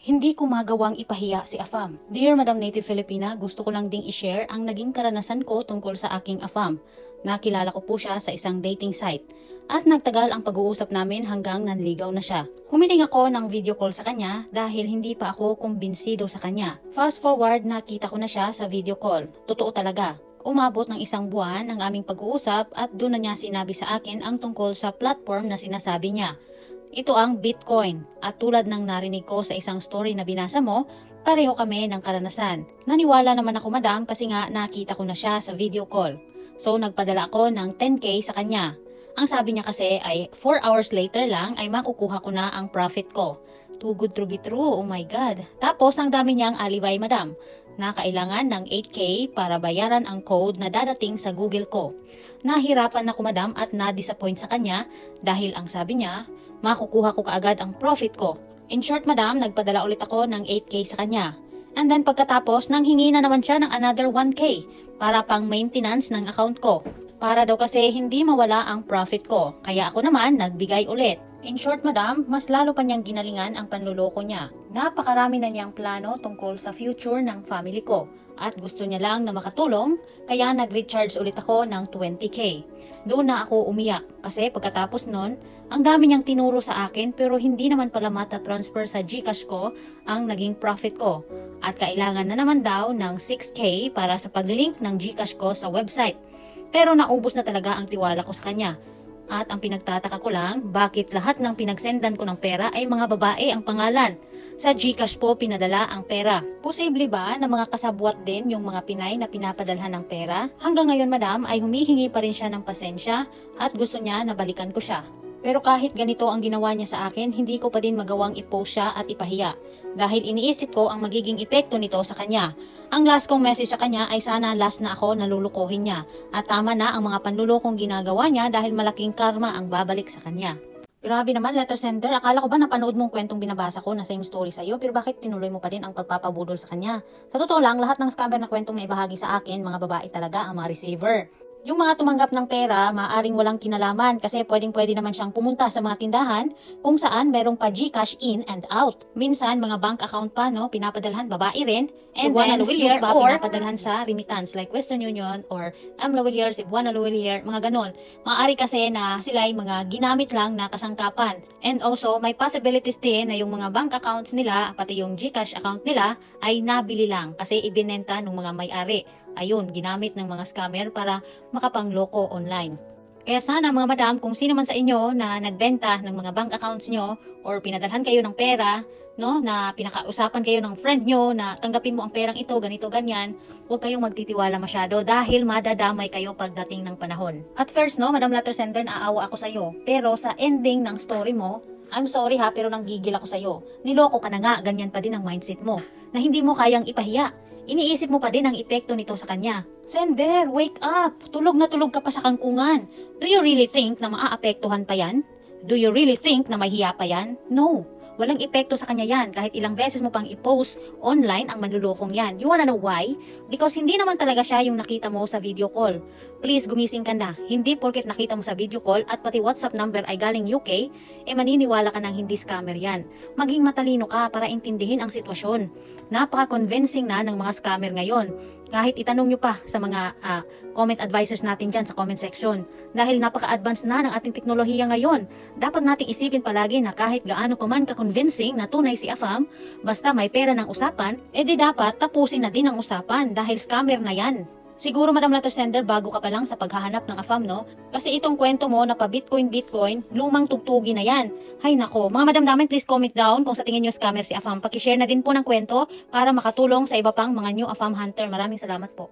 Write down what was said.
Hindi ko magawang ipahiya si AFAM. Dear Madam Native Filipina, gusto ko lang ding i-share ang naging karanasan ko tungkol sa aking AFAM. Nakilala ko po siya sa isang dating site. At nagtagal ang pag-uusap namin hanggang nanligaw na siya. Humiling ako ng video call sa kanya dahil hindi pa ako kumbinsido sa kanya. Fast forward, nakita ko na siya sa video call. Totoo talaga. Umabot ng 1 buwan ang aming pag-uusap at doon na niya sinabi sa akin ang tungkol sa platform na sinasabi niya. Ito ang Bitcoin at tulad ng narinig ko sa isang story na binasa mo, pareho kami ng karanasan. Naniwala naman ako madam kasi nga nakita ko na siya sa video call. So nagpadala ako ng 10k sa kanya. Ang sabi niya kasi ay 4 hours later lang ay makukuha ko na ang profit ko. Too good to be true, oh my god. Tapos ang dami niyang alibay madam na kailangan ng 8k para bayaran ang code na dadating sa Google ko. Nahirapan ako madam at na-disappoint sa kanya dahil ang sabi niya, makukuha ko kaagad ang profit ko. In short madam, nagpadala ulit ako ng 8k sa kanya. And then pagkatapos, nanghingi na naman siya ng another 1k para pang maintenance ng account ko. Para daw kasi hindi mawala ang profit ko. Kaya ako naman nagbigay ulit. In short madam, mas lalo pa niyang ginalingan ang panluloko niya. Napakarami na niyang plano tungkol sa future ng family ko. At gusto niya lang na makatulong, kaya nag-recharge ulit ako ng 20k. Doon na ako umiyak kasi pagkatapos nun, ang dami niyang tinuro sa akin pero hindi naman pala mata-transfer sa GCash ko ang naging profit ko. At kailangan na naman daw ng 6k para sa pag-link ng GCash ko sa website. Pero naubos na talaga ang tiwala ko sa kanya. At ang pinagtataka ko lang, bakit lahat ng pinagsendan ko ng pera ay mga babae ang pangalan? Sa GCash po pinadala ang pera. Posible ba na mga kasabwat din yung mga Pinay na pinapadalhan ng pera? Hanggang ngayon madam ay humihingi pa rin siya ng pasensya at gusto niya na balikan ko siya. Pero kahit ganito ang ginawa niya sa akin, hindi ko pa din magawang i-post siya at ipahiya. Dahil iniisip ko ang magiging epekto nito sa kanya. Ang last kong message sa kanya ay sana last na ako nalulukohin niya. At tama na ang mga panlulokong ginagawa niya dahil malaking karma ang babalik sa kanya. Grabe naman, letter sender. Akala ko ba napanood mong kwentong binabasa ko na same story sa'yo, pero bakit tinuloy mo pa din ang pagpapabudol sa kanya? Sa totoo lang, lahat ng scammer na kwentong naibahagi sa akin, mga babae talaga ang mga receiver. Yung mga tumanggap ng pera, maaaring walang kinalaman kasi pwedeng-pwede naman siyang pumunta sa mga tindahan kung saan merong pa GCash in and out. Minsan, mga bank account pa, no, pinapadalhan babae rin. And Cebuana Luwilier or pinapadalhan sa remittance like Western Union or Luwilier, Cebuana Luwilier, mga ganon. Maaari kasi na sila ay mga ginamit lang na kasangkapan. And also, may possibilities din na yung mga bank accounts nila, pati yung GCash account nila, ay nabili lang kasi ibinenta ng mga may-ari. Ayun, ginamit ng mga scammer para makapangloko online. Kaya sana mga madam, kung sino man sa inyo na nagbenta ng mga bank accounts nyo or pinadalhan kayo ng pera, no, na pinakausapan kayo ng friend nyo na tanggapin mo ang perang ito, ganito, ganyan, huwag kayong magtitiwala masyado dahil madadamay kayo pagdating ng panahon. At first, no, Madam Letter Sender, naawa ako sa'yo. Pero sa ending ng story mo, I'm sorry ha, pero nanggigil ako sa'yo. Niloko ka na nga, ganyan pa din ang mindset mo, na hindi mo kayang ipahiya. Iniisip mo pa din ang epekto nito sa kanya. Sender, wake up! Tulog na tulog ka pa sa kangkungan. Do you really think na maaapektuhan pa yan? Do you really think na mahiya pa yan? No. Walang epekto sa kanya yan kahit ilang beses mo pang i-post online ang manlulokong yan. You wanna know why? Because hindi naman talaga siya yung nakita mo sa video call. Please, gumising ka na. Hindi porket nakita mo sa video call at pati WhatsApp number ay galing UK, maniniwala ka ng hindi scammer yan. Maging matalino ka para intindihin ang sitwasyon. Napaka-convincing na ng mga scammer ngayon. Kahit itanong nyo pa sa mga comment advisors natin dyan sa comment section. Dahil napaka-advanced na ng ating teknolohiya ngayon. Dapat nating isipin palagi na kahit gaano pa man ka-convincing na tunay si AFAM, basta may pera ng usapan, edi dapat tapusin na din ang usapan dahil scammer na yan. Siguro Madam Letter Sender, bago ka pa lang sa paghahanap ng AFAM, no? Kasi itong kwento mo na pa Bitcoin, lumang tugtugi na yan. Hay nako, mga madam namin, please comment down kung sa tingin nyo scammer si AFAM. Pakishare na din po ng kwento para makatulong sa iba pang mga new AFAM hunter. Maraming salamat po.